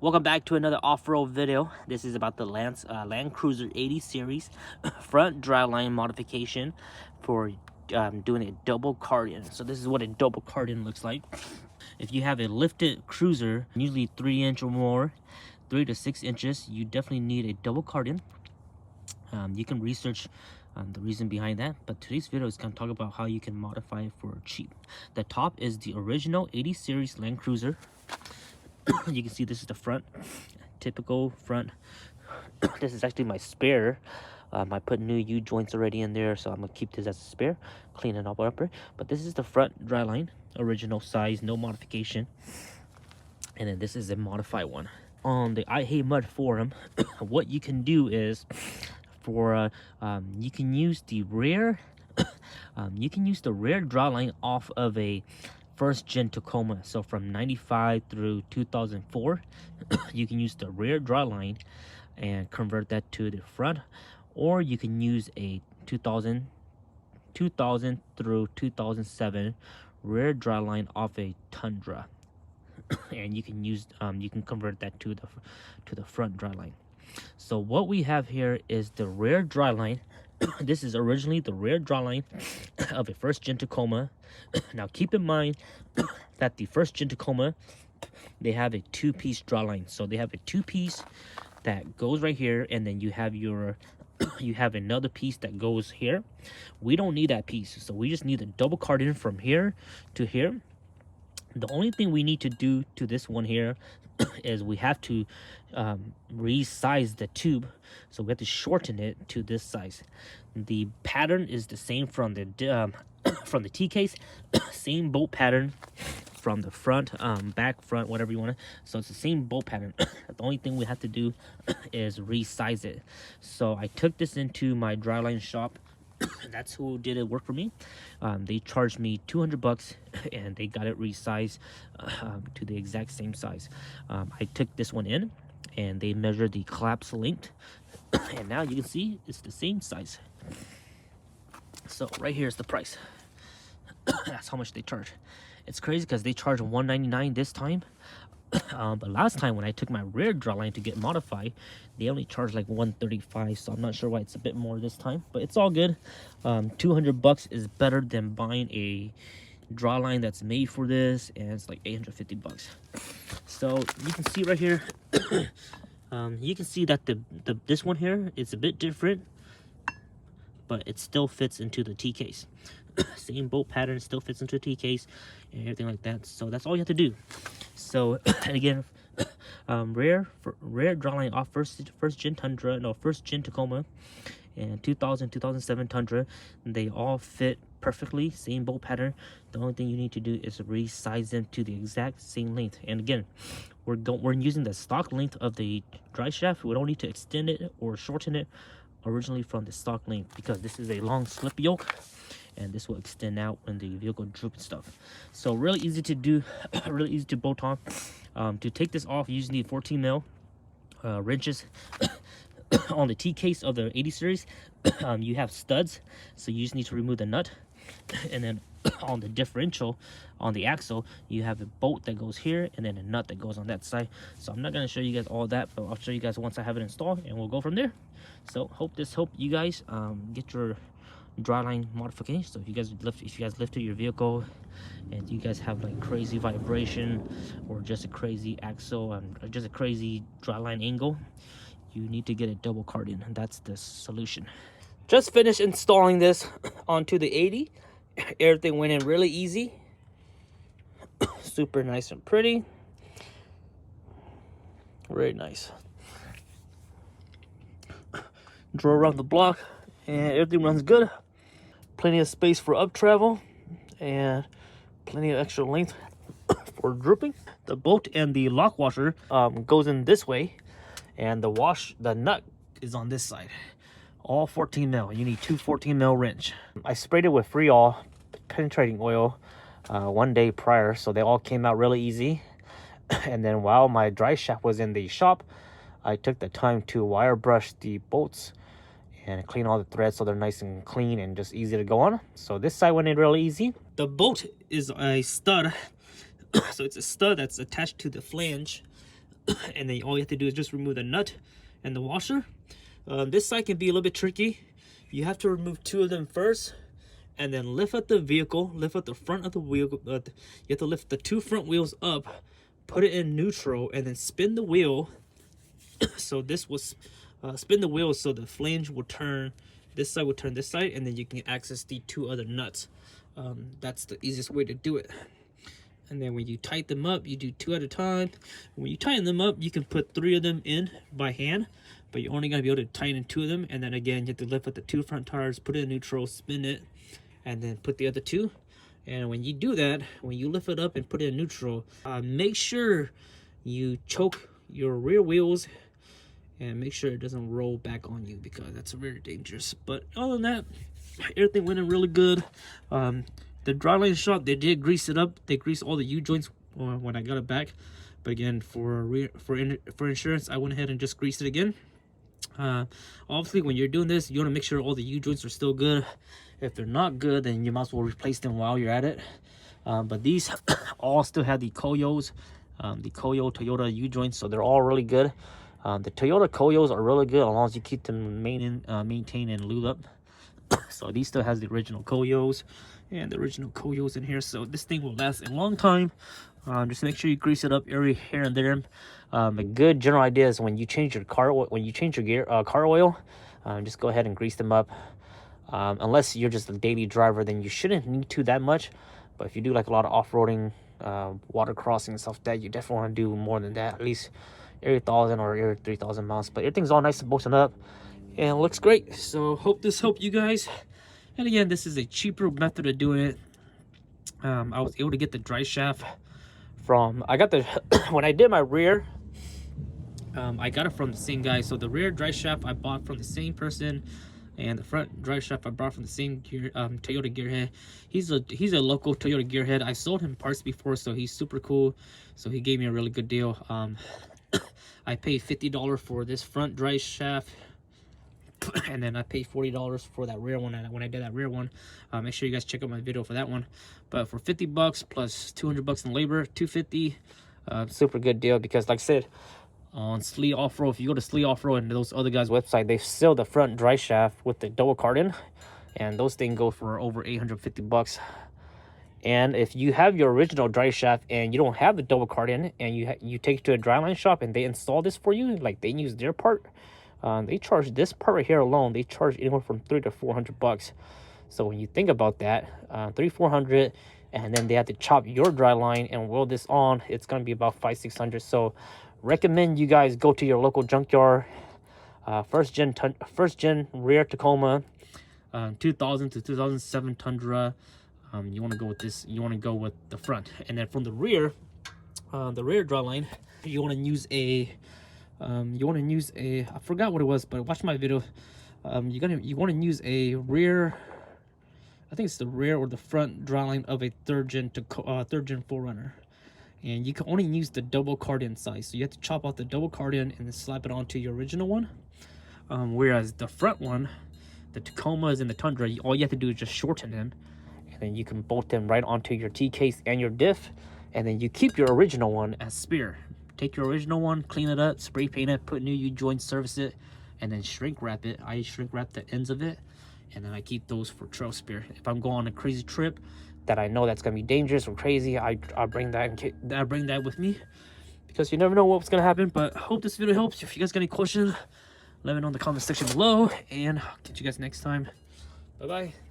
Welcome back to another off-road video. This is about the Land Cruiser 80 series front driveline modification for doing a double cardan. So this is what a double cardan looks like. If you have a lifted cruiser, usually 3-inch or more, 3 to 6 inches, you definitely need a double cardan. You can research the reason behind that, but today's video is going to talk about how you can modify it for cheap. The top is the original 80 series Land Cruiser. You can see this is the front, typical front. This is actually my spare. I put new U-joints already in there, so I'm gonna keep this as a spare, clean it up upper. But this is the front dry line, original size, no modification. And then this is a modified one. On the I Hate Mud forum, what you can do is for you can use the rear dry line off of a first gen Tacoma. So from 95 through 2004, you can use the rear dry line and convert that to the front, or you can use a 2000 through 2007 rear dry line off a Tundra, and you can use you can convert that to the front dry line. So what we have here is the rear dry line. This is originally the rear dry line of a first gen Tacoma. Now keep in mind that the first gen Tacoma, they have a 2-piece dry line. So they have a 2-piece that goes right here, and then you have your you have another piece that goes here. We don't need that piece, so we just need a double cardan from here to here. The only thing we need to do to this one here is we have to resize the tube, so we have to shorten it to this size. The pattern is the same from the T case, same bolt pattern from the front, back, front, whatever you want to. So it's the same bolt pattern. The only thing we have to do is resize it. So I took this into my dryline shop. That's who did it work for me. They charged me $200 and they got it resized to the exact same size. I took this one in and they measured the collapse length, and now you can see it's the same size. So right here is the price. That's how much they charge. It's crazy because they charge $199 this time. But last time when I took my rear dry line to get modified, they only charged like $135, so I'm not sure why it's a bit more this time, but it's all good. $200 is better than buying a dry line that's made for this, and it's like $850. So you can see right here, you can see that this one here is a bit different, but it still fits into the T case. Same bolt pattern, still fits into the T case and everything like that. So that's all you have to do. So, and again, rear dry line off first gen Tundra, no, first gen Tacoma, and 2007 Tundra. They all fit perfectly, same bolt pattern. The only thing you need to do is resize them to the exact same length. And again, we're using the stock length of the dry shaft. We don't need to extend it or shorten it originally from the stock length, because this is a long slip yoke, and this will extend out when the vehicle droop and stuff. So really easy to do, really easy to bolt on. To take this off, you just need 14 mil wrenches. On the T case of the 80 series, you have studs, so you just need to remove the nut. And then on the differential, on the axle, you have a bolt that goes here and then a nut that goes on that side. So I'm not going to show you guys all that, but I'll show you guys once I have it installed, and we'll go from there. So hope you guys get your dry line modification. So if you guys lifted your vehicle and you guys have like crazy vibration or just a crazy axle and just a crazy dry line angle, you need to get a double cardan, and that's the solution. Just finished installing this onto the 80. Everything went in really easy. Super nice and pretty. Very nice. Drove around the block and everything runs good. Plenty of space for up travel and plenty of extra length for drooping. The bolt and the lock washer goes in this way, and the nut is on this side. All 14 mil. You need two 14 mil wrench. I sprayed it with Freol penetrating oil one day prior, so they all came out really easy. And then while my dry shaft was in the shop, I took the time to wire brush the bolts and clean all the threads so they're nice and clean and just easy to go on. So this side went in really easy. The bolt is a stud. So it's a stud that's attached to the flange and then all you have to do is just remove the nut and the washer. This side can be a little bit tricky. You have to remove 2 of them first, and then lift up the vehicle, lift up the front of the wheel. You have to lift the 2 front wheels up, put it in neutral, and then spin the wheel. So this was spin the wheel so the flange will turn this side, will turn this side, and then you can access the 2 other nuts. That's the easiest way to do it. And then when you tighten them up, you do 2 at a time. When you tighten them up, you can put 3 of them in by hand, but you're only going to be able to tighten 2 of them. And then again, you have to lift up the 2 front tires, put it in neutral, spin it, and then put the other 2. And when you do that, when you lift it up and put it in neutral, make sure you choke your rear wheels and make sure it doesn't roll back on you, because that's very dangerous. But other than that, everything went in really good. The dryline shop, they did grease it up. They greased all the U-joints when I got it back. But again, for insurance, I went ahead and just greased it again. Obviously, when you're doing this, you want to make sure all the U-joints are still good. If they're not good, then you might as well replace them while you're at it. But these all still have the Koyos, the Koyo Toyota U-joints, so they're all really good. The Toyota Koyos are really good as long as you keep them maintained and lubed up. So these still has the original Koyos and the original Koyos in here, so this thing will last a long time. Just make sure you grease it up every here and there. A good general idea is when you change your car oil, just go ahead and grease them up. Unless you're just a daily driver, then you shouldn't need to that much. But if you do like a lot of off-roading, water crossing and stuff like that, you definitely want to do more than that, at least every 1,000 or every 3,000 miles. But everything's all nice and bolted up and it looks great. So hope this helped you guys. And again, this is a cheaper method of doing it. I was able to get the dry shaft from, when I did my rear, I got it from the same guy. So the rear dry shaft I bought from the same person, and the front dry shaft I bought from the same Toyota gearhead. He's a local Toyota gearhead. I sold him parts before, so he's super cool. So he gave me a really good deal. I paid $50 for this front dry shaft, and then I paid $40 for that rear one. And when I did that rear one, make sure you guys check out my video for that one. But for $50 plus $200 in labor, $250, super good deal. Because like I said, on Slee Off-Road, if you go to Slee Off-Road and those other guys' website, they sell the front dry shaft with the double cardan, and those things go for over $850. And if you have your original dry shaft and you don't have the double cardan, and you take it to a dryline shop and they install this for you, like they use their part, they charge this part right here alone, they charge anywhere from $300 to $400. So when you think about that, $300-400, and then they have to chop your dry line and weld this on, it's going to be about $500-600. So recommend you guys go to your local junkyard. First gen rear Tacoma, 2000 to 2007 Tundra. You want to go with this. You want to go with the front, and then from the rear dry line, you want to use a I forgot what it was, but watch my video. You want to use a rear, I think it's the rear or the front dry line of a third gen 4Runner. And you can only use the double cardan size, so you have to chop out the double cardan and then slap it onto your original one. Whereas the front one, the Tacomas and the Tundra, all you have to do is just shorten them, and then you can bolt them right onto your T-case and your diff, and then you keep your original one as spare. Take your original one, clean it up, spray paint it, put new U-joints, service it, and then shrink wrap it. I shrink wrap the ends of it, and then I keep those for trail spare. If I'm going on a crazy trip that I know that's gonna be dangerous or crazy, I bring that with me, because you never know what's gonna happen. But I hope this video helps. If you guys got any questions, let me know in the comment section below, and I'll catch you guys next time. Bye bye.